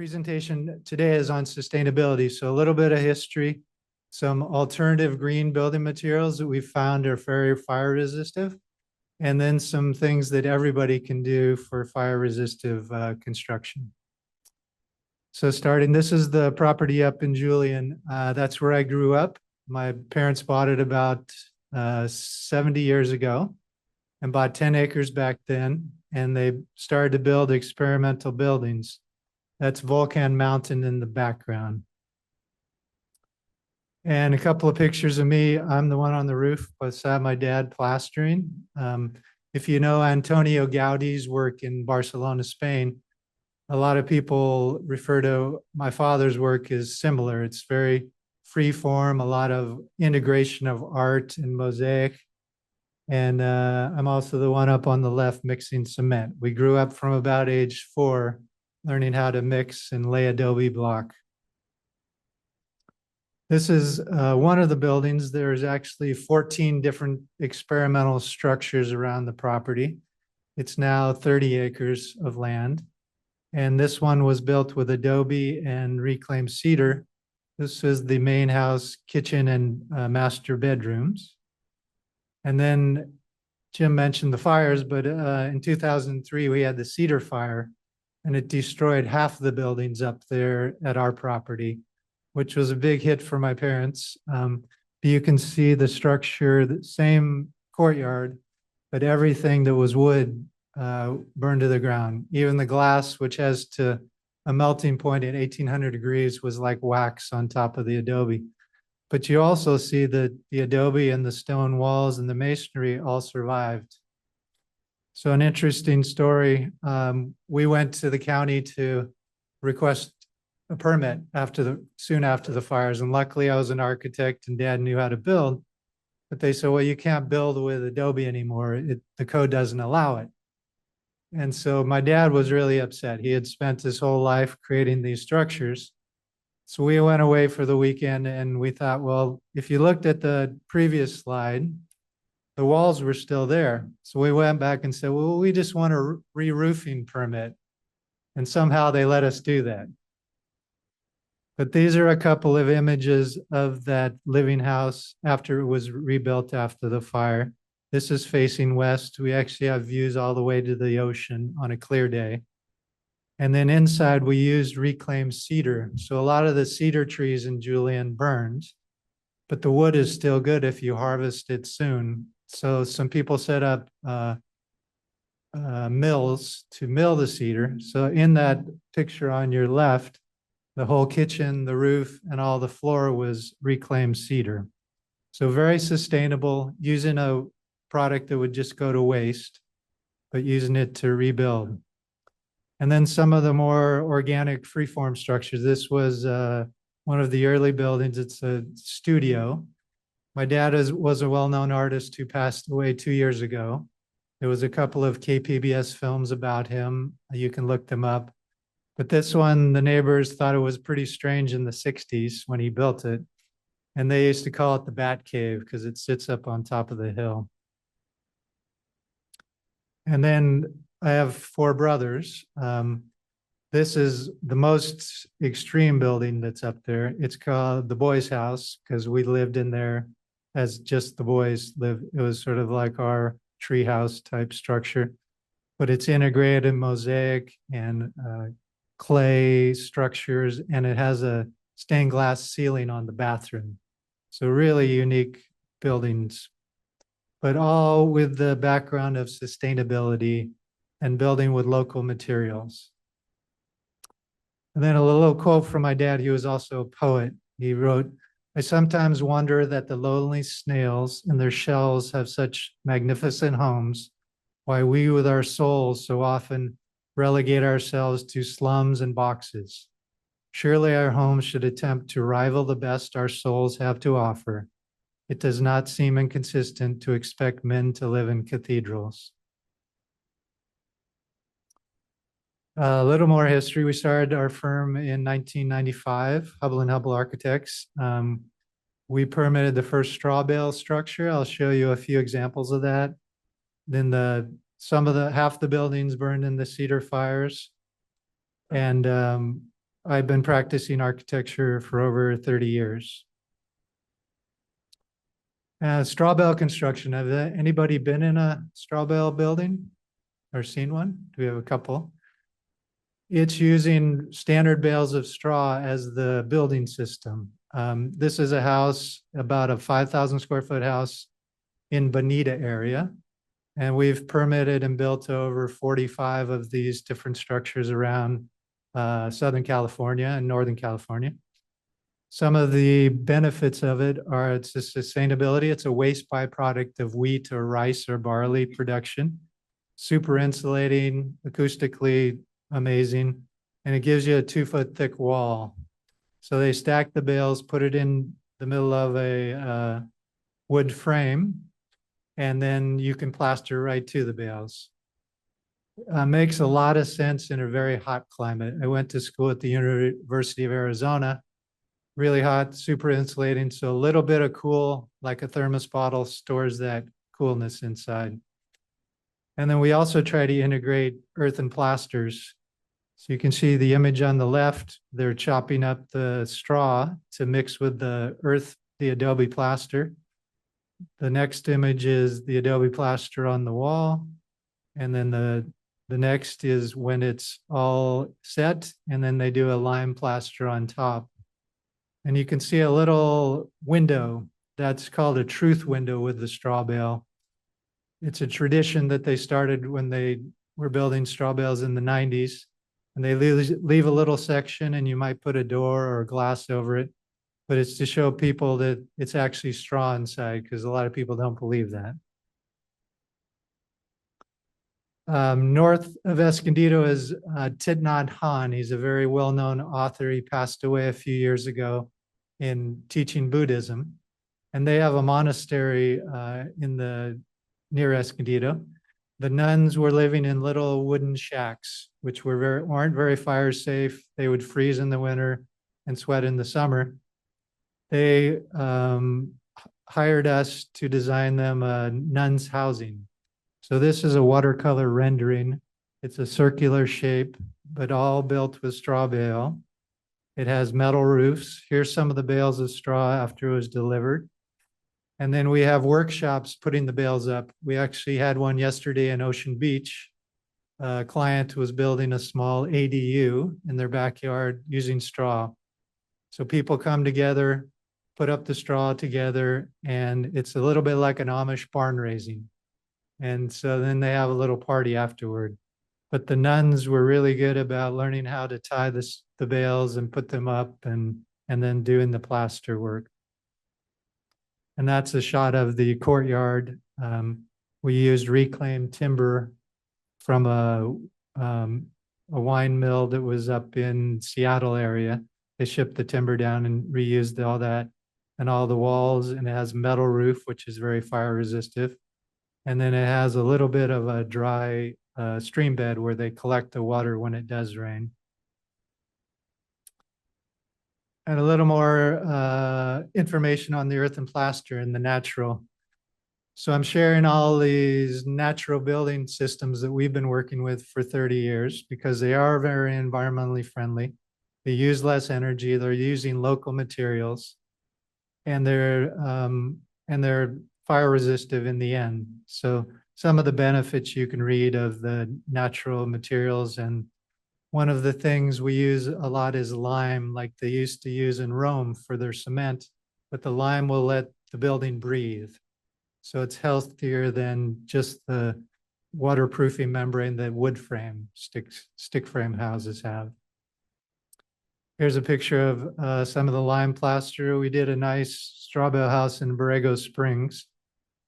presentation today is on sustainability. So a little bit of history, some alternative green building materials that we found are very fire resistive, and then some things that everybody can do for fire resistive construction. So starting, this is the property up in Julian. That's where I grew up. My parents bought it about 70 years ago and bought 10 acres back then. And they started to build experimental buildings. That's Volcan Mountain in the background. And a couple of pictures of me. I'm the one on the roof beside my dad plastering. If you know Antonio Gaudi's work in Barcelona, Spain, a lot of people refer to my father's work as similar. It's very free form, a lot of integration of art and mosaic. And I'm also the one up on the left mixing cement. We grew up from about age 4, learning how to mix and lay adobe block. This is one of the buildings. There's actually 14 different experimental structures around the property. It's now 30 acres of land. And this one was built with adobe and reclaimed cedar. This is the main house, kitchen, and master bedrooms. And then Jim mentioned the fires, but in 2003, we had the cedar fire, and it destroyed half the buildings up there at our property, which was a big hit for my parents. You can see the structure, the same courtyard, but everything that was wood burned to the ground. Even the glass, which has to a melting point at 1800 degrees, was like wax on top of the adobe. But you also see that the adobe and the stone walls and the masonry all survived. So an interesting story. We went to the county to request a permit soon after the fires. And luckily I was an architect and Dad knew how to build, but they said, well, you can't build with adobe anymore. The code doesn't allow it. And so my dad was really upset. He had spent his whole life creating these structures. So we went away for the weekend and we thought, well, if you looked at the previous slide, the walls were still there. So we went back and said, well, we just want a re-roofing permit. And somehow they let us do that. But these are a couple of images of that living house after it was rebuilt after the fire. This is facing west. We actually have views all the way to the ocean on a clear day. And then inside we used reclaimed cedar. So a lot of the cedar trees in Julian burned, but the wood is still good if you harvest it soon. So some people set up mills to mill the cedar. So in that picture on your left, the whole kitchen, the roof, and all the floor was reclaimed cedar. So very sustainable, using a product that would just go to waste, but using it to rebuild. And then some of the more organic freeform structures. This was one of the early buildings. It's a studio. My dad was a well-known artist who passed away 2 years ago. There was a couple of KPBS films about him. You can look them up. But this one, the neighbors thought it was pretty strange in the 60s when he built it. And they used to call it the Bat Cave because it sits up on top of the hill. And then I have 4 brothers. This is the most extreme building that's up there. It's called the Boys' House because we lived in there as just the boys lived. It was sort of like our treehouse type structure, but it's integrated mosaic and clay structures, and it has a stained glass ceiling on the bathroom. So really unique buildings, but all with the background of sustainability and building with local materials. And then a little quote from my dad. He was also a poet. He wrote, "I sometimes wonder that the lonely snails in their shells have such magnificent homes, why we with our souls so often relegate ourselves to slums and boxes. Surely our homes should attempt to rival the best our souls have to offer. It does not seem inconsistent to expect men to live in cathedrals." A little more history. We started our firm in 1995, Hubbell and Hubbell Architects. We permitted the first straw bale structure. I'll show you a few examples of that. Then half the buildings burned in the cedar fires. And I've been practicing architecture for over 30 years. Straw bale construction. Have anybody been in a straw bale building or seen one? Do we have a couple? It's using standard bales of straw as the building system. This is a house, about a 5,000 square foot house in Bonita area. And we've permitted and built over 45 of these different structures around Southern California and Northern California. Some of the benefits of it are it's a sustainability. It's a waste byproduct of wheat or rice or barley production. Super insulating, acoustically amazing, and it gives you a 2-foot thick wall. So they stack the bales, put it in the middle of a wood frame, and then you can plaster right to the bales. Makes a lot of sense in a very hot climate. I went to school at the University of Arizona, really hot, super insulating. So a little bit of cool, like a thermos bottle, stores that coolness inside. And then we also try to integrate earth and plasters. So you can see the image on the left, they're chopping up the straw to mix with the earth, the adobe plaster. The next image is the adobe plaster on the wall. And then the next is when it's all set, and then they do a lime plaster on top. And you can see a little window that's called a truth window with the straw bale. It's a tradition that they started when they were building straw bales in the 90s. And they leave a little section, and you might put a door or glass over it. But it's to show people that it's actually straw inside, because a lot of people don't believe that. North of Escondido is Thich Nhat Hanh. He's a very well-known author. He passed away a few years ago in teaching Buddhism. And they have a monastery near Escondido. The nuns were living in little wooden shacks, which weren't very fire safe. They would freeze in the winter and sweat in the summer. They hired us to design them a nun's housing. So this is a watercolor rendering. It's a circular shape, but all built with straw bale. It has metal roofs. Here's some of the bales of straw after it was delivered. And then we have workshops putting the bales up. We actually had one yesterday in Ocean Beach. A client was building a small ADU in their backyard using straw. So people come together, put up the straw together, and it's a little bit like an Amish barn raising. And so then they have a little party afterward. But the nuns were really good about learning how to tie the bales and put them up, and then doing the plaster work. And that's a shot of the courtyard. We used reclaimed timber from a wine mill that was up in Seattle area. They shipped the timber down and reused all that, and all the walls, and it has metal roof, which is very fire resistive. And then it has a little bit of a dry stream bed where they collect the water when it does rain. And a little more information on the earth and plaster and the natural. So I'm sharing all these natural building systems that we've been working with for 30 years because they are very environmentally friendly. They use less energy. They're using local materials, and they're fire resistive in the end. So some of the benefits you can read of the natural materials, and one of the things we use a lot is lime, like they used to use in Rome for their cement, but the lime will let the building breathe. So it's healthier than just the waterproofing membrane that wood frame stick frame houses have. Here's a picture of some of the lime plaster. We did a nice straw bale house in Borrego Springs.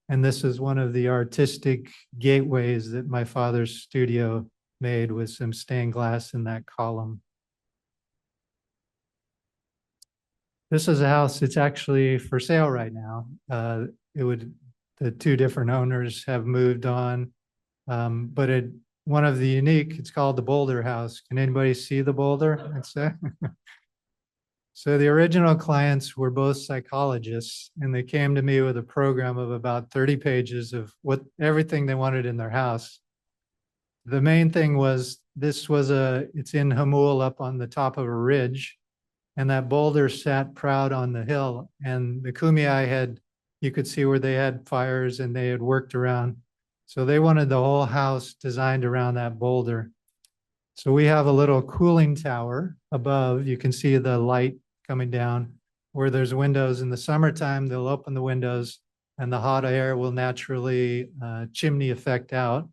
And this is one of the artistic gateways that my father's studio made, with some stained glass in that column. This is a house that's actually for sale right now. The two different owners have moved on, but one of the unique, it's called the Boulder House. Can anybody see the boulder? So the original clients were both psychologists, and they came to me with a program of about 30 pages of everything they wanted in their house. The main thing was it's in Hamul up on the top of a ridge. And that boulder sat proud on the hill. And the Kumeyaay you could see where they had fires and they had worked around. So they wanted the whole house designed around that boulder. So we have a little cooling tower above. You can see the light coming down where there's windows. In the summertime, they'll open the windows and the hot air will naturally chimney effect out.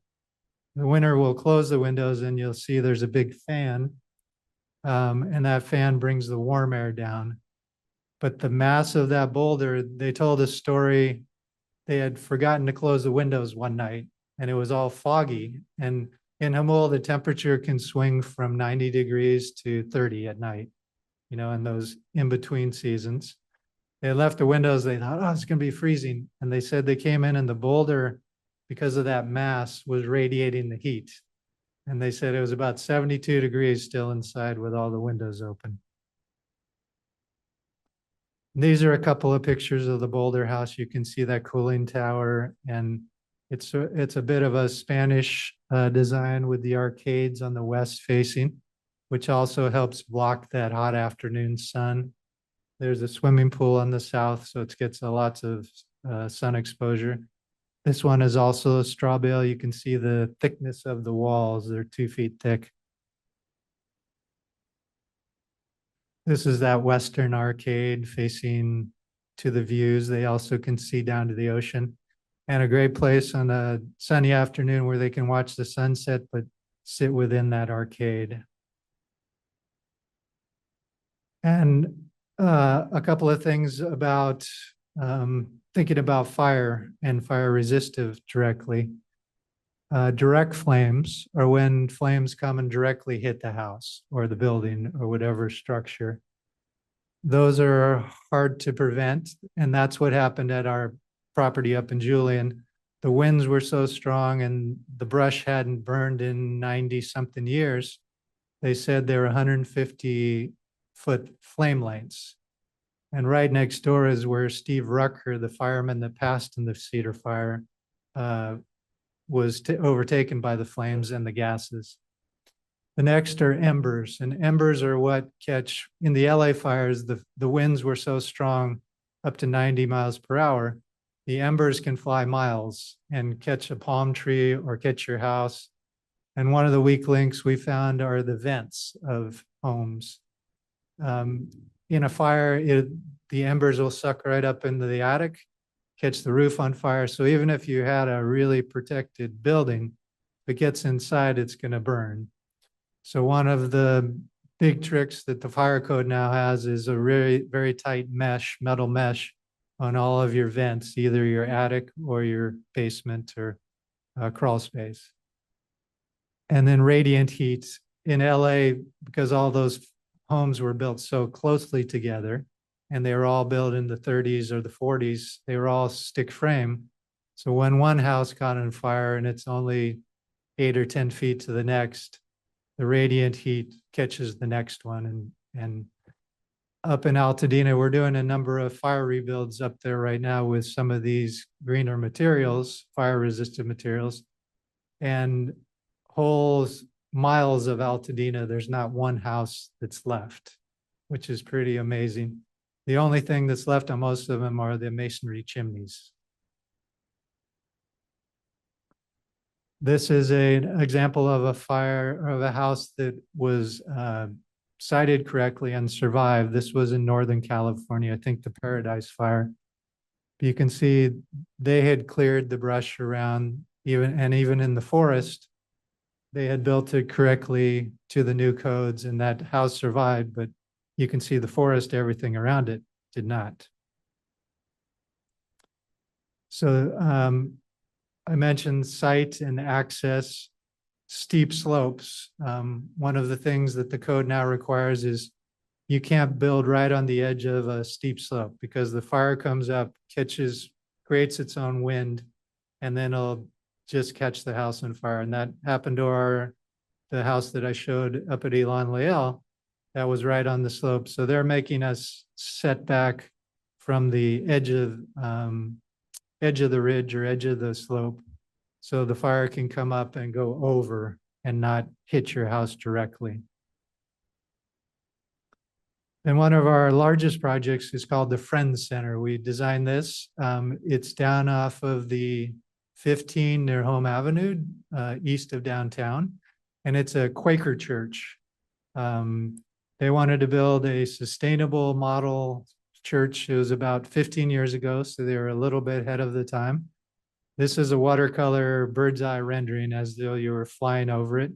The winter will close the windows and you'll see there's a big fan. And that fan brings the warm air down. But the mass of that boulder, they told a story. They had forgotten to close the windows one night and it was all foggy. And in Hamul, the temperature can swing from 90 degrees to 30 at night, you know, in those in-between seasons. They left the windows, they thought, oh, it's gonna be freezing. And they said they came in and the boulder, because of that mass, was radiating the heat. And they said it was about 72 degrees still inside with all the windows open. These are a couple of pictures of the Boulder House. You can see that cooling tower, and it's a bit of a Spanish design with the arcades on the west facing, which also helps block that hot afternoon sun. There's a swimming pool on the south, so it gets lots of sun exposure. This one is also a straw bale. You can see the thickness of the walls. They're 2 feet thick. This is that western arcade facing to the views. They also can see down to the ocean, and a great place on a sunny afternoon where they can watch the sunset, but sit within that arcade. And a couple of things about thinking about fire and fire resistive directly. Direct flames are when flames come and directly hit the house or the building or whatever structure. Those are hard to prevent. And that's what happened at our property up in Julian. The winds were so strong and the brush hadn't burned in 90 something years. They said there were 150-foot flame lengths. And right next door is where Steve Rucker, the fireman that passed in the Cedar Fire, was overtaken by the flames and the gases. The next are embers, and embers are what catch, in the LA fires, the winds were so strong, up to 90 miles per hour, the embers can fly miles and catch a palm tree or catch your house. And one of the weak links we found are the vents of homes. In a fire, the embers will suck right up into the attic, catch the roof on fire. So even if you had a really protected building, if it gets inside, it's going to burn. So one of the big tricks that the fire code now has is a very, very tight mesh, metal mesh on all of your vents, either your attic or your basement or crawl space. And then radiant heat in LA, because all those homes were built so closely together and they were all built in the 30s or the 40s, they were all stick frame. So when one house caught on fire and it's only 8 or 10 feet to the next, the radiant heat catches the next one. And up in Altadena, we're doing a number of fire rebuilds up there right now with some of these greener materials, fire resistant materials, and whole miles of Altadena, there's not one house that's left, which is pretty amazing. The only thing that's left on most of them are the masonry chimneys. This is an example of a fire of a house that was sited correctly and survived. This was in Northern California, I think the Paradise Fire. You can see they had cleared the brush around, even in the forest, they had built it correctly to the new codes and that house survived, but you can see the forest, everything around it did not. So I mentioned site and access, steep slopes. One of the things that the code now requires is you can't build right on the edge of a steep slope because the fire comes up, creates its own wind, and then it'll just catch the house on fire. And that happened to the house that I showed up at Elon Lael. That was right on the slope. So they're making us set back from the edge of the ridge or edge of the slope, so the fire can come up and go over and not hit your house directly. And one of our largest projects is called the Friends Center. We designed this. It's down off of the 15 near Home Avenue, east of downtown. And it's a Quaker church. They wanted to build a sustainable model church. It was about 15 years ago, so they were a little bit ahead of the time. This is a watercolor bird's eye rendering as though you were flying over it.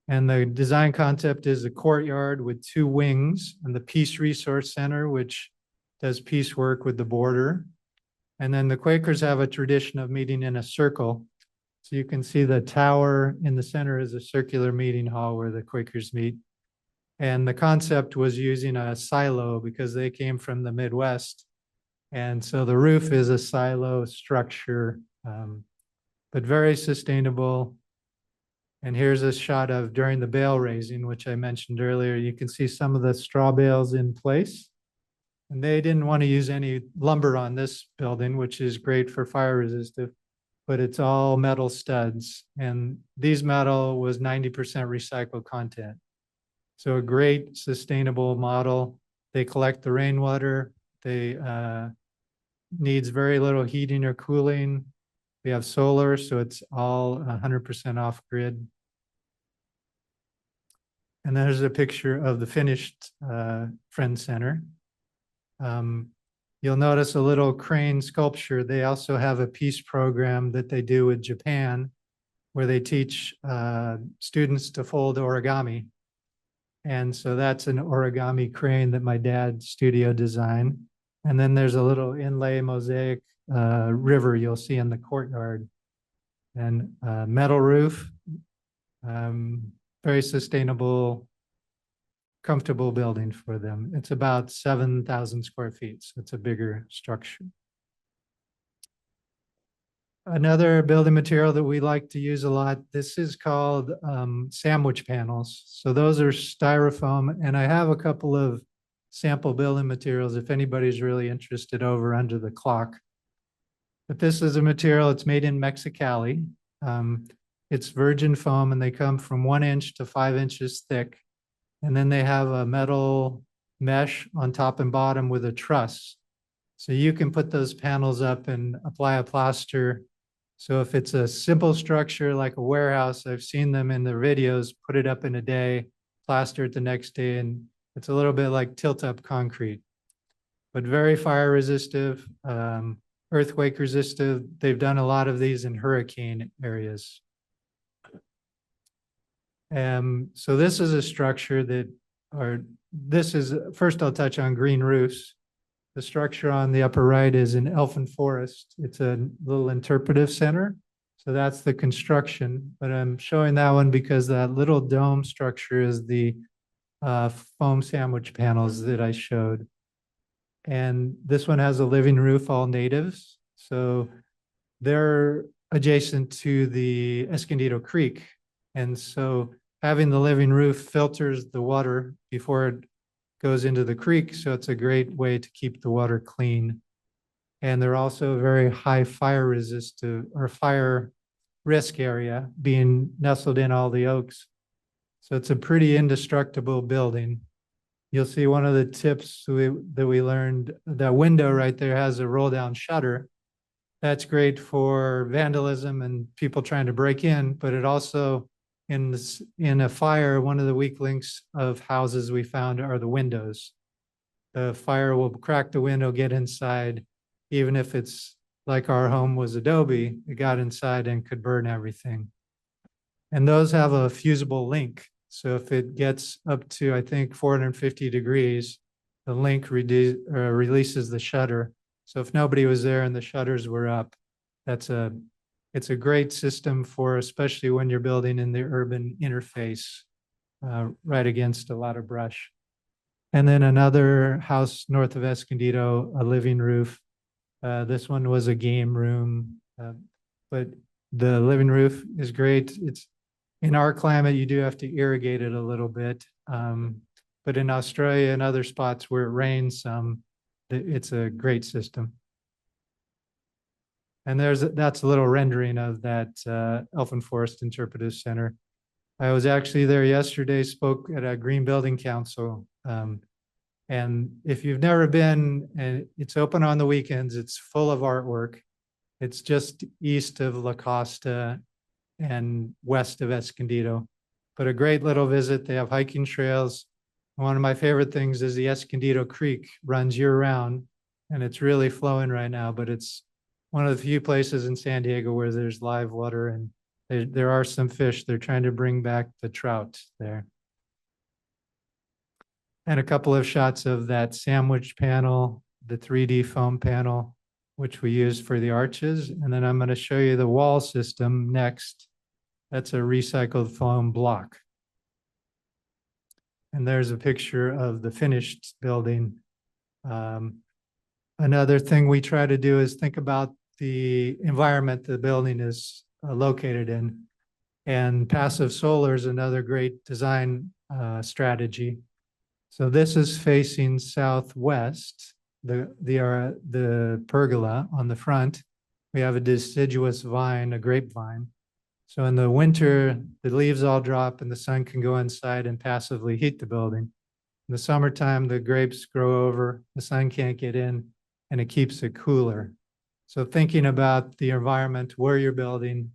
And the design concept is a courtyard with two wings and the Peace Resource Center, which does peace work with the border. And then the Quakers have a tradition of meeting in a circle. So you can see the tower in the center is a circular meeting hall where the Quakers meet. And the concept was using a silo because they came from the Midwest. And so the roof is a silo structure, but very sustainable. And here's a shot of during the bale raising, which I mentioned earlier. You can see some of the straw bales in place. And they didn't want to use any lumber on this building, which is great for fire resistive, but it's all metal studs. And these metal was 90% recycled content. So a great sustainable model. They collect the rainwater. They needs very little heating or cooling. We have solar, so it's all 100% off grid. And there's a picture of the finished Friends Center. You'll notice a little crane sculpture. They also have a peace program that they do with Japan, where they teach students to fold origami. And so that's an origami crane that my dad's studio designed. And then there's a little inlay mosaic river you'll see in the courtyard. And metal roof, very sustainable, comfortable building for them. It's about 7,000 square feet, so it's a bigger structure. Another building material that we like to use a lot, this is called sandwich panels. So those are styrofoam, and I have a couple of sample building materials if anybody's really interested over under the clock. But this is a material, it's made in Mexicali. It's virgin foam and they come from 1 inch to 5 inches thick. And then they have a metal mesh on top and bottom with a truss. So you can put those panels up and apply a plaster. So if it's a simple structure like a warehouse, I've seen them in their videos, put it up in a day, plaster it the next day, and it's a little bit like tilt-up concrete, but very fire resistive, earthquake resistive. They've done a lot of these in hurricane areas. So this is a structure first I'll touch on green roofs. The structure on the upper right is in Elfin Forest. It's a little interpretive center. So that's the construction, but I'm showing that one because that little dome structure is the foam sandwich panels that I showed. And this one has a living roof, all natives. So they're adjacent to the Escondido Creek. And so having the living roof filters the water before it goes into the creek. So it's a great way to keep the water clean. And they're also a very high fire resistive or fire risk area being nestled in all the oaks. So it's a pretty indestructible building. You'll see one of the tips that we learned, that window right there has a roll down shutter. That's great for vandalism and people trying to break in, but it also, in a fire, one of the weak links of houses we found are the windows. The fire will crack the window, get inside, even if it's like our home was adobe, it got inside and could burn everything. And those have a fusible link. So if it gets up to, I think, 450 degrees, the link releases the shutter. So if nobody was there and the shutters were up, it's a great system for, especially when you're building in the urban interface, right against a lot of brush. And then another house north of Escondido, a living roof. This one was a game room, but the living roof is great. It's in our climate, you do have to irrigate it a little bit. But in Australia and other spots where it rains some, it's a great system. And that's a little rendering of that Elfin Forest Interpretive Center. I was actually there yesterday, spoke at a Green Building Council. And if you've never been, and it's open on the weekends, it's full of artwork. It's just east of La Costa and west of Escondido, but a great little visit. They have hiking trails. One of my favorite things is the Escondido Creek runs year round, and it's really flowing right now, but it's one of the few places in San Diego where there's live water, and there are some fish. They're trying to bring back the trout there. And a couple of shots of that sandwich panel, the 3D foam panel, which we use for the arches. And then I'm going to show you the wall system next. That's a recycled foam block. And there's a picture of the finished building. Another thing we try to do is think about the environment the building is located in. And passive solar is another great design strategy. So this is facing southwest, the pergola on the front. We have a deciduous vine, a grapevine. So in the winter, the leaves all drop and the sun can go inside and passively heat the building. In the summertime, the grapes grow over, the sun can't get in, and it keeps it cooler. So thinking about the environment, where you're building,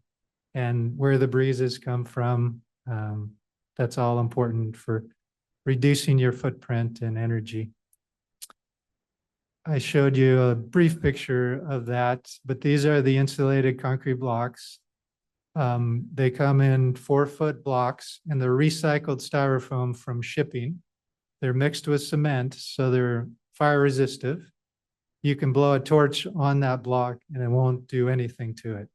and where the breezes come from, that's all important for reducing your footprint and energy. I showed you a brief picture of that, but these are the insulated concrete blocks. They come in 4-foot blocks, and they're recycled styrofoam from shipping. They're mixed with cement, so they're fire resistive. You can blow a torch on that block and it won't do anything to it.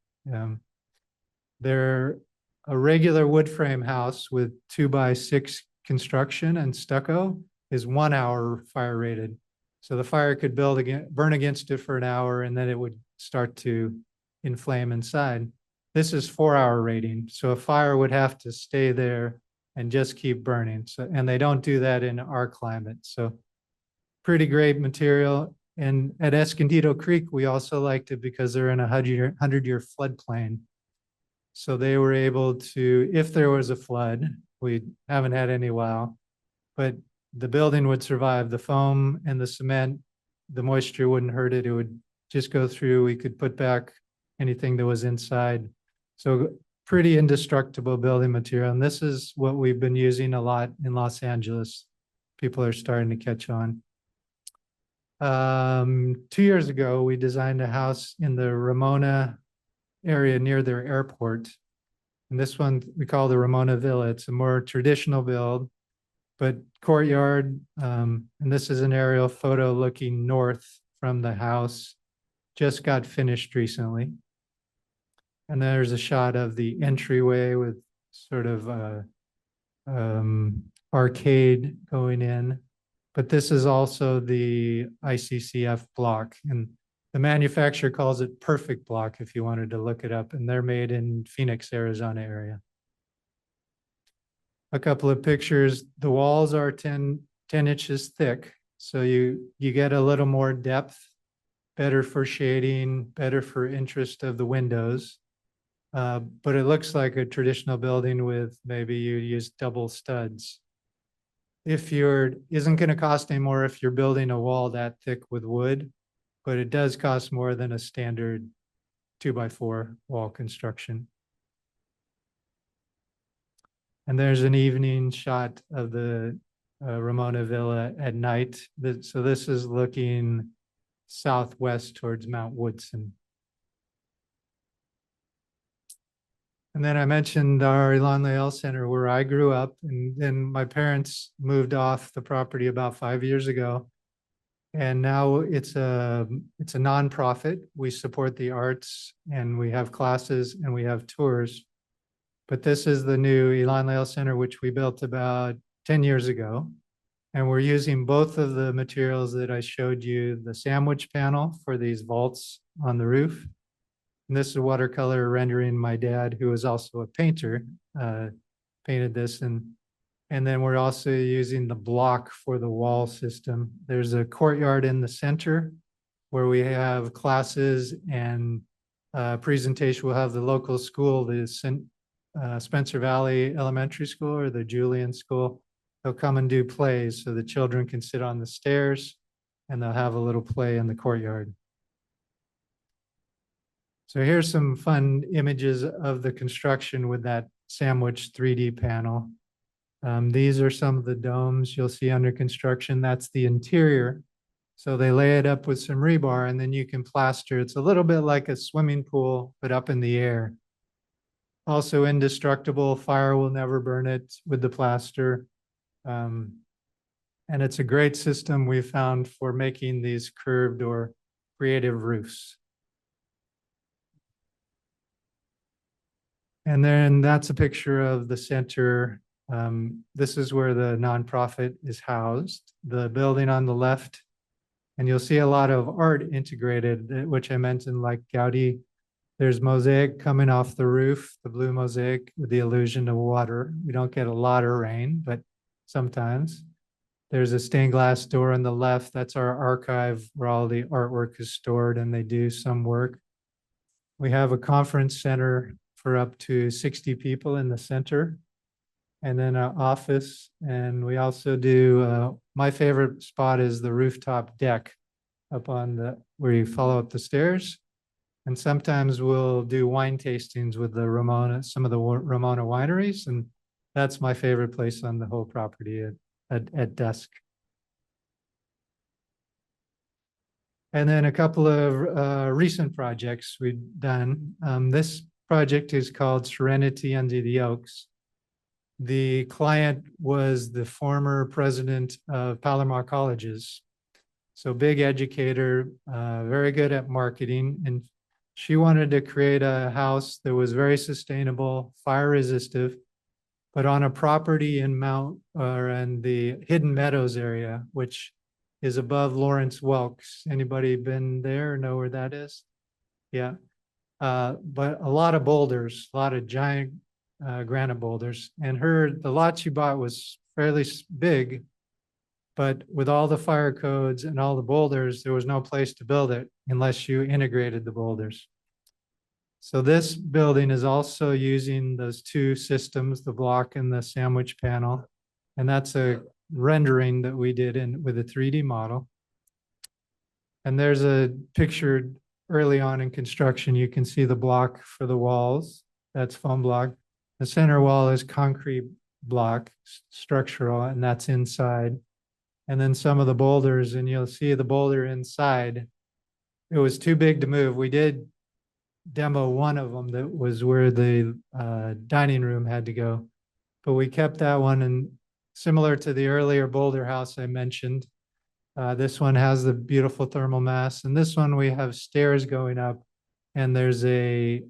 They're a regular wood frame house with 2x6 construction and stucco is 1 hour fire rated. So the fire could burn against it for an hour, and then it would start to inflame inside. This is 4-hour rating. So a fire would have to stay there and just keep burning. So, and they don't do that in our climate. So pretty great material. And at Escondido Creek, we also liked it because they're in a 100-year floodplain. So they were able to, if there was a flood, we haven't had any while, but the building would survive. The foam and the cement, the moisture wouldn't hurt it. It would just go through. We could put back anything that was inside. So pretty indestructible building material. And this is what we've been using a lot in Los Angeles. People are starting to catch on. 2 years ago, we designed a house in the Ramona area near their airport. And this one we call the Ramona Villa. It's a more traditional build, but courtyard. And this is an aerial photo looking north from the house. Just got finished recently. And there's a shot of the entryway with sort of a arcade going in. But this is also the ICCF block. And the manufacturer calls it Perfect Block if you wanted to look it up. And they're made in Phoenix, Arizona area. A couple of pictures. The walls are 10 inches thick. So you get a little more depth, better for shading, better for interest of the windows. But it looks like a traditional building with maybe you use double studs. Isn't going to cost any more if you're building a wall that thick with wood, but it does cost more than a standard 2x4 wall construction. And there's an evening shot of the Ramona Villa at night. So this is looking southwest towards Mount Woodson. And then I mentioned our Elon Lael Center where I grew up, and then my parents moved off the property about 5 years ago. And now it's a nonprofit. We support the arts, and we have classes and we have tours. But this is the new Elon Lael Center, which we built about 10 years ago. And we're using both of the materials that I showed you, the sandwich panel for these vaults on the roof. And this is a watercolor rendering my dad, who is also a painter, painted this. And then we're also using the block for the wall system. There's a courtyard in the center where we have classes and presentation. We'll have the local school, the Spencer Valley Elementary School or the Julian School. They'll come and do plays so the children can sit on the stairs and they'll have a little play in the courtyard. So here's some fun images of the construction with that sandwich 3D panel. These are some of the domes you'll see under construction. That's the interior. So they lay it up with some rebar and then you can plaster. It's a little bit like a swimming pool, but up in the air. Also indestructible, fire will never burn it with the plaster. And it's a great system we found for making these curved or creative roofs. And then that's a picture of the center. This is where the nonprofit is housed. The building on the left, and you'll see a lot of art integrated, which I mentioned, like Gaudi. There's mosaic coming off the roof, the blue mosaic with the illusion of water. We don't get a lot of rain, but sometimes. There's a stained glass door on the left. That's our archive where all the artwork is stored and they do some work. We have a conference center for up to 60 people in the center, and then an office. And we also do, my favorite spot is the rooftop deck up on where you follow up the stairs. And sometimes we'll do wine tastings with some of the Ramona wineries. And that's my favorite place on the whole property at dusk. And then a couple of recent projects we've done. This project is called Serenity Under the Oaks. The client was the former president of Palomar Colleges. So big educator, very good at marketing. And she wanted to create a house that was very sustainable, fire resistive, but on a property in the Hidden Meadows area, which is above Lawrence Welks. Anybody been there or know where that is? Yeah. But a lot of boulders, a lot of giant granite boulders. And the lot she bought was fairly big, but with all the fire codes and all the boulders, there was no place to build it unless you integrated the boulders. So this building is also using those two systems, the block and the sandwich panel. And that's a rendering that we did with a 3D model. And there's a picture early on in construction. You can see the block for the walls. That's foam block. The center wall is concrete block, structural, and that's inside. And then some of the boulders, and you'll see the boulder inside. It was too big to move. We did demo one of them that was where the dining room had to go. But we kept that one, and similar to the earlier boulder house I mentioned, this one has the beautiful thermal mass. And this one we have stairs going up, and there's a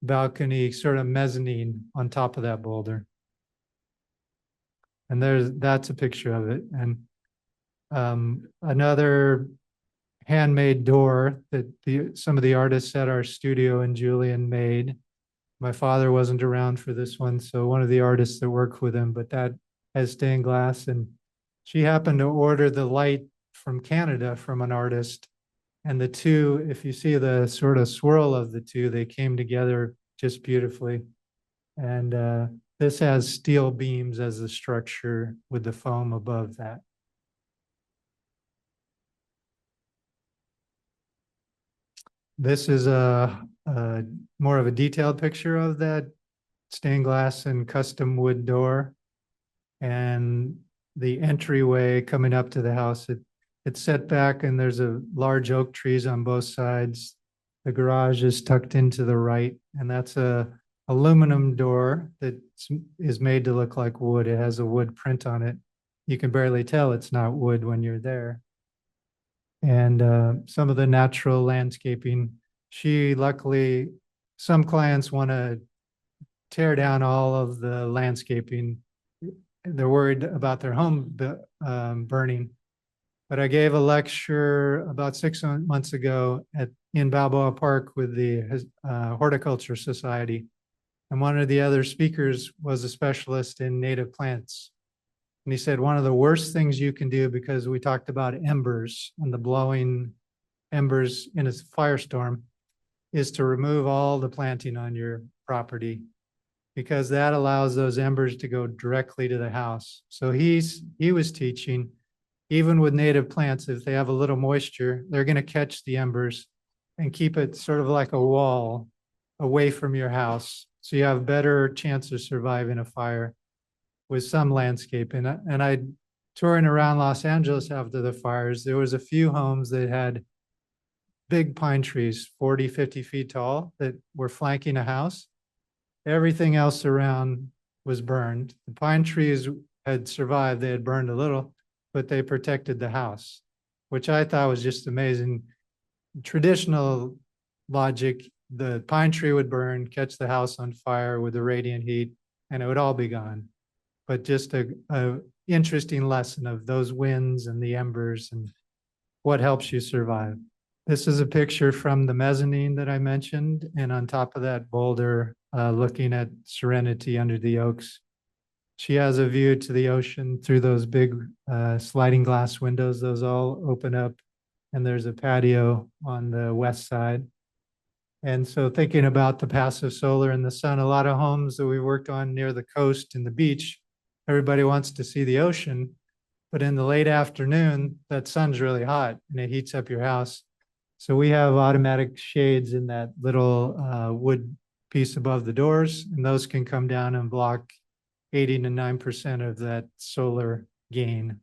balcony, sort of mezzanine on top of that boulder. And that's a picture of it. And another handmade door that some of the artists at our studio in Julian made. My father wasn't around for this one, so one of the artists that worked with him, but that has stained glass. And she happened to order the light from Canada from an artist. And the two, if you see the sort of swirl of the two, they came together just beautifully. And this has steel beams as the structure with the foam above that. This is a more of a detailed picture of that stained glass and custom wood door. And the entryway coming up to the house, it's set back and there's a large oak trees on both sides. The garage is tucked into the right, and that's a aluminum door that is made to look like wood. It has a wood print on it. You can barely tell it's not wood when you're there. And some of the natural landscaping. Luckily, some clients want to tear down all of the landscaping. They're worried about their home burning. But I gave a lecture about 6 months ago in Balboa Park with the Horticulture Society. And one of the other speakers was a specialist in native plants. And he said, one of the worst things you can do, because we talked about embers and the blowing embers in a firestorm, is to remove all the planting on your property. because that allows those embers to go directly to the house. So he was teaching, even with native plants, if they have a little moisture, they're going to catch the embers and keep it sort of like a wall away from your house. So you have better chance of surviving a fire with some landscape. And I touring around Los Angeles after the fires, there was a few homes that had big pine trees, 40, 50 feet tall, that were flanking a house. Everything else around was burned. The pine trees had survived. They had burned a little, but they protected the house, which I thought was just amazing. Traditional logic, the pine tree would burn, catch the house on fire with the radiant heat, and it would all be gone. But just a interesting lesson of those winds and the embers and what helps you survive. This is a picture from the mezzanine that I mentioned, and on top of that boulder, looking at Serenity under the oaks. She has a view to the ocean through those big sliding glass windows. Those all open up, and there's a patio on the west side. And so thinking about the passive solar and the sun, a lot of homes that we worked on near the coast and the beach, everybody wants to see the ocean, but in the late afternoon, that sun's really hot and it heats up your house. So we have automatic shades in that little wood piece above the doors, and those can come down and block 80 to 9% of that solar gain.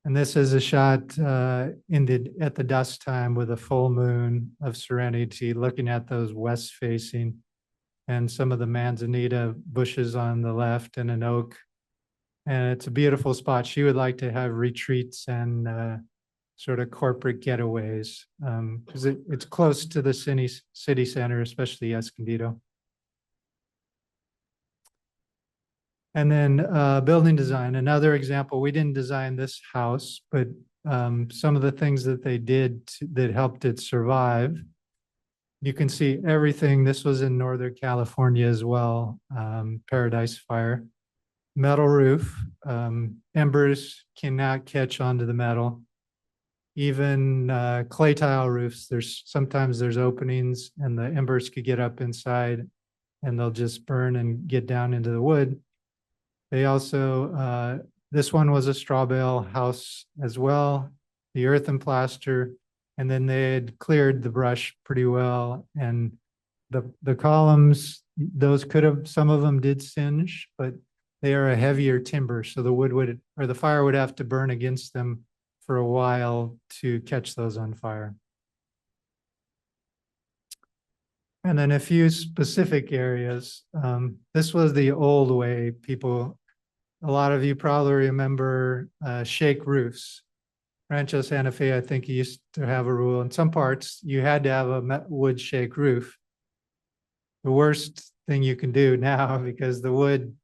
And this is a shot at the dusk time with a full moon of Serenity, looking at those west facing and some of the manzanita bushes on the left and an oak. And it's a beautiful spot. She would like to have retreats and sort of corporate getaways because it's close to the city center, especially Escondido. And then building design, another example. We didn't design this house, but some of the things that they did that helped it survive. You can see everything. This was in Northern California as well, Paradise Fire. Metal roof, embers cannot catch onto the metal. Even clay tile roofs, sometimes there's openings and the embers could get up inside and they'll just burn and get down into the wood. They also, this one was a straw bale house as well, the earth and plaster, and then they had cleared the brush pretty well. And the columns, those some of them did singe, but they are a heavier timber. So the fire would have to burn against them for a while to catch those on fire. And then a few specific areas. This was the old way a lot of you probably remember shake roofs. Rancho Santa Fe, I think, used to have a rule. In some parts, you had to have a wood shake roof. The worst thing you can do now, because the wood,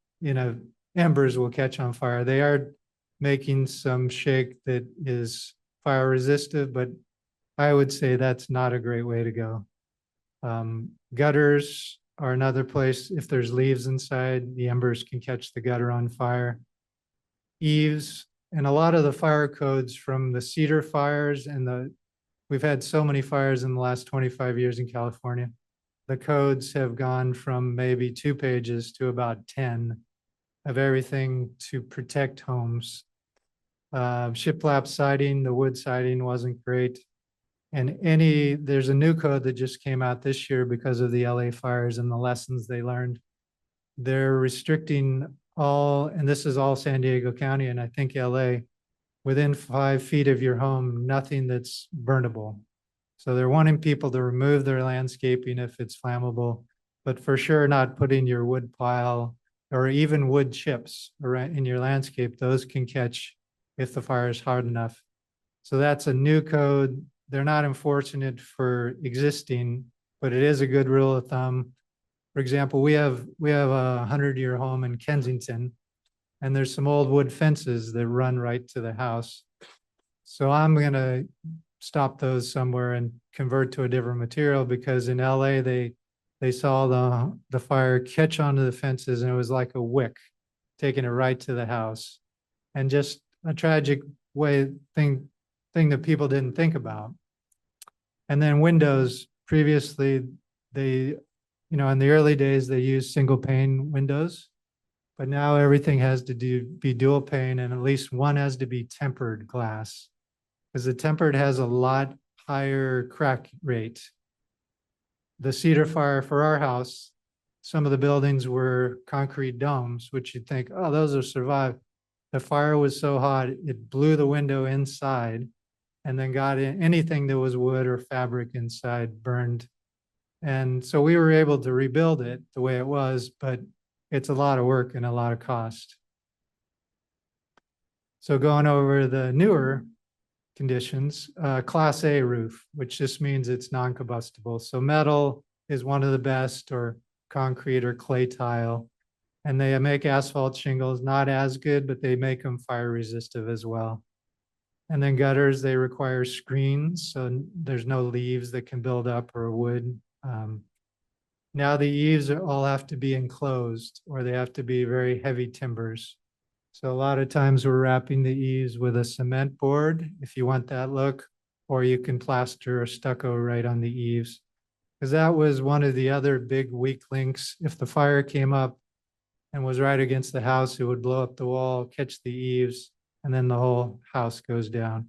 embers will catch on fire. They are making some shake that is fire resistant, but I would say that's not a great way to go. Gutters are another place. If there's leaves inside, the embers can catch the gutter on fire. Eaves, and a lot of the fire codes from the cedar fires we've had so many fires in the last 25 years in California. The codes have gone from maybe 2 pages to about 10 of everything to protect homes. Shiplap siding, the wood siding wasn't great. And there's a new code that just came out this year because of the LA fires and the lessons they learned. They're restricting and this is all San Diego County and I think LA, within 5 feet of your home, nothing that's burnable. So they're wanting people to remove their landscaping if it's flammable, but for sure not putting your wood pile or even wood chips in your landscape. Those can catch if the fire is hard enough. So that's a new code. They're not enforcing it for existing, but it is a good rule of thumb. For example, we have a 100-year home in Kensington, and there's some old wood fences that run right to the house. So I'm gonna stop those somewhere and convert to a different material, because in LA they saw the fire catch onto the fences and it was like a wick taking it right to the house, and just a tragic thing that people didn't think about. And then windows, previously they, in the early days, they used single pane windows, but now everything has to be dual pane, and at least one has to be tempered glass, because the tempered has a lot higher crack rate. The cedar fire for our house, some of the buildings were concrete domes, which you'd think, oh, those will survive. The fire was so hot, it blew the window inside and then got in anything that was wood or fabric inside burned. And so we were able to rebuild it the way it was, but it's a lot of work and a lot of cost. So going over the newer conditions, Class A roof, which just means it's non-combustible. So metal is one of the best, or concrete or clay tile. And they make asphalt shingles, not as good, but they make them fire resistive as well. And then gutters, they require screens, so there's no leaves that can build up or wood. Now the eaves all have to be enclosed, or they have to be very heavy timbers. So a lot of times we're wrapping the eaves with a cement board if you want that look, or you can plaster or stucco right on the eaves. Because that was one of the other big weak links. If the fire came up and was right against the house, it would blow up the wall, catch the eaves, and then the whole house goes down.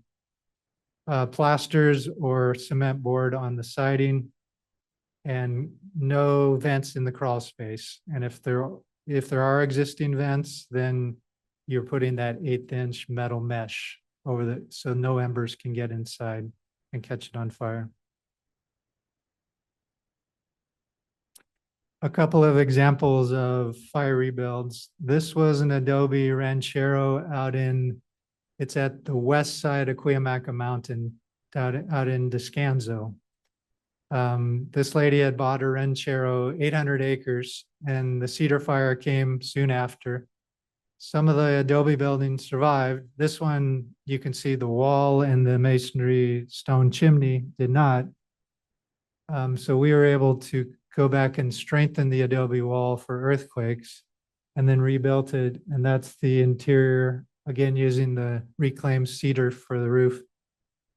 Plasters or cement board on the siding, and no vents in the crawl space. And if there are existing vents, then you're putting that 1/8" metal mesh over so no embers can get inside and catch it on fire. A couple of examples of fire rebuilds. This was an adobe ranchero it's at the west side of Cuyamaca Mountain, out in Descanso. This lady had bought a ranchero, 800 acres, and the cedar fire came soon after. Some of the adobe buildings survived. This one, you can see the wall and the masonry stone chimney did not. So we were able to go back and strengthen the adobe wall for earthquakes, and then rebuilt it. And that's the interior, again, using the reclaimed cedar for the roof.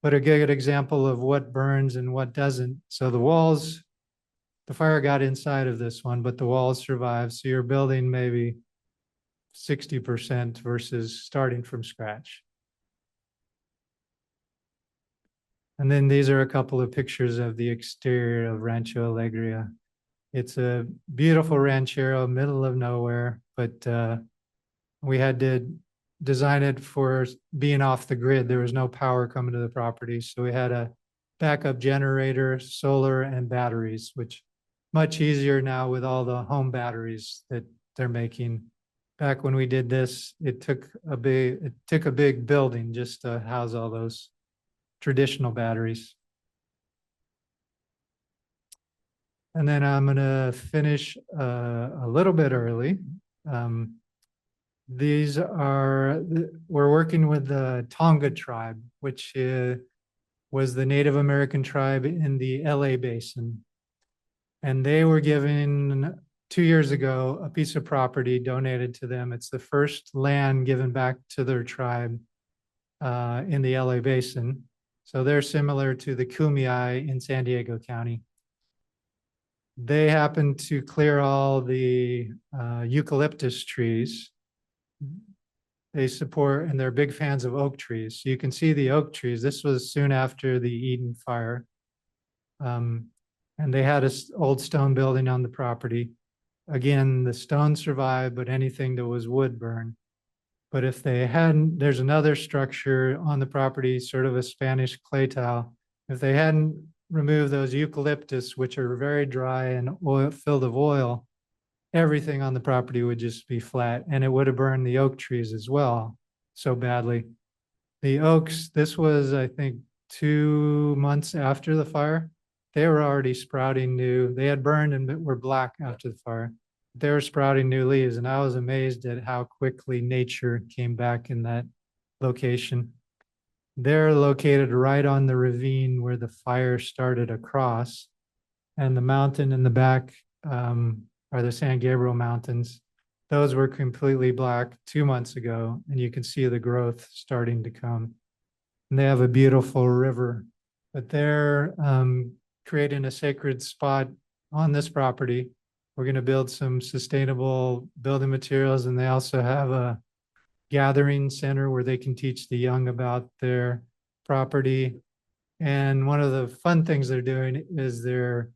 But a good example of what burns and what doesn't. So the walls, the fire got inside of this one, but the walls survived. So you're building maybe 60% versus starting from scratch. And then these are a couple of pictures of the exterior of Rancho Alegria. It's a beautiful ranchero, middle of nowhere, but we had to design it for being off the grid. There was no power coming to the property. So we had a backup generator, solar, and batteries, which much easier now with all the home batteries that they're making. Back when we did this, it took a big building just to house all those traditional batteries. And then I'm gonna finish a little bit early. We're working with the Tonga tribe, which was the Native American tribe in the LA basin. And they were given 2 years ago a piece of property donated to them. It's the first land given back to their tribe in the LA basin. So they're similar to the Kumeyaay in San Diego County. They happen to clear all the eucalyptus trees. They support, and they're big fans of oak trees. So you can see the oak trees. This was soon after the Eden fire. And they had an old stone building on the property. Again, the stone survived, but anything that was wood burned. But if they hadn't, there's another structure on the property, sort of a Spanish clay tile. If they hadn't removed those eucalyptus, which are very dry and filled with oil, everything on the property would just be flat, and it would have burned the oak trees as well so badly. The oaks, this was, I think, 2 months after the fire. They were already sprouting new. They had burned and were black after the fire. They were sprouting new leaves, and I was amazed at how quickly nature came back in that location. They're located right on the ravine where the fire started across, and the mountain in the back are the San Gabriel Mountains. Those were completely black 2 months ago, and you can see the growth starting to come. And they have a beautiful river, but they're creating a sacred spot on this property. We're going to build some sustainable building materials, and they also have a gathering center where they can teach the young about their property. And one of the fun things they're doing is they're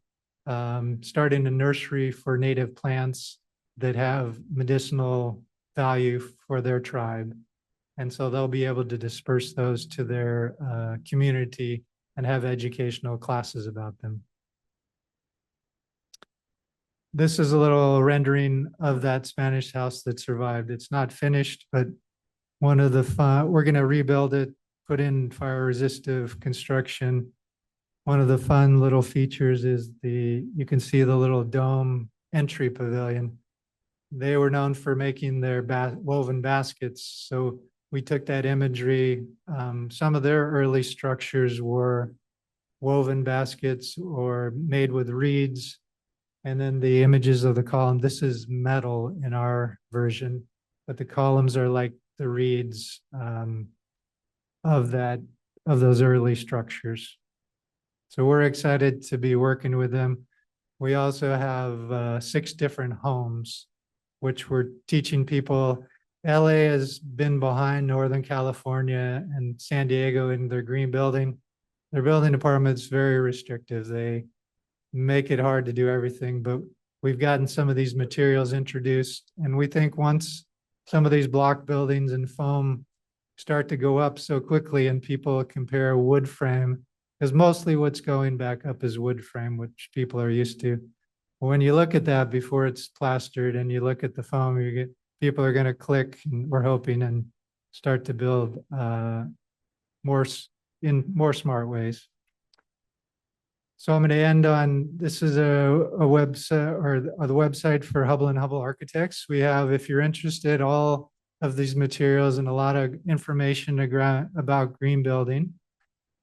starting a nursery for native plants that have medicinal value for their tribe. And so they'll be able to disperse those to their community and have educational classes about them. This is a little rendering of that Spanish house that survived. It's not finished, but one of the fun, we're going to rebuild it, put in fire resistive construction. One of the fun little features is you can see the little dome entry pavilion. They were known for making their woven baskets. So we took that imagery. Some of their early structures were woven baskets or made with reeds. And then the images of the column, this is metal in our version, but the columns are like the reeds of those early structures. So we're excited to be working with them. We also have 6 different homes, which we're teaching people. LA has been behind Northern California and San Diego in their green building. Their building department's very restrictive. They make it hard to do everything, but we've gotten some of these materials introduced. And we think once some of these block buildings and foam start to go up so quickly and people compare wood frame, because mostly what's going back up is wood frame, which people are used to. When you look at that before it's plastered and you look at the foam, people are going to click, and we're hoping, and start to build more smart ways. So I'm going to end on, this is a website or the website for Hubbell and Hubbell Architects. We have, if you're interested, all of these materials and a lot of information about green building.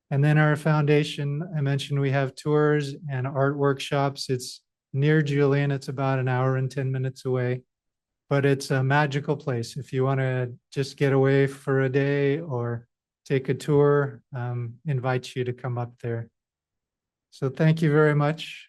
And then our foundation, I mentioned we have tours and art workshops. It's near Julian. It's about an hour and 10 minutes away, but it's a magical place. If you want to just get away for a day or take a tour, invite you to come up there. So thank you very much.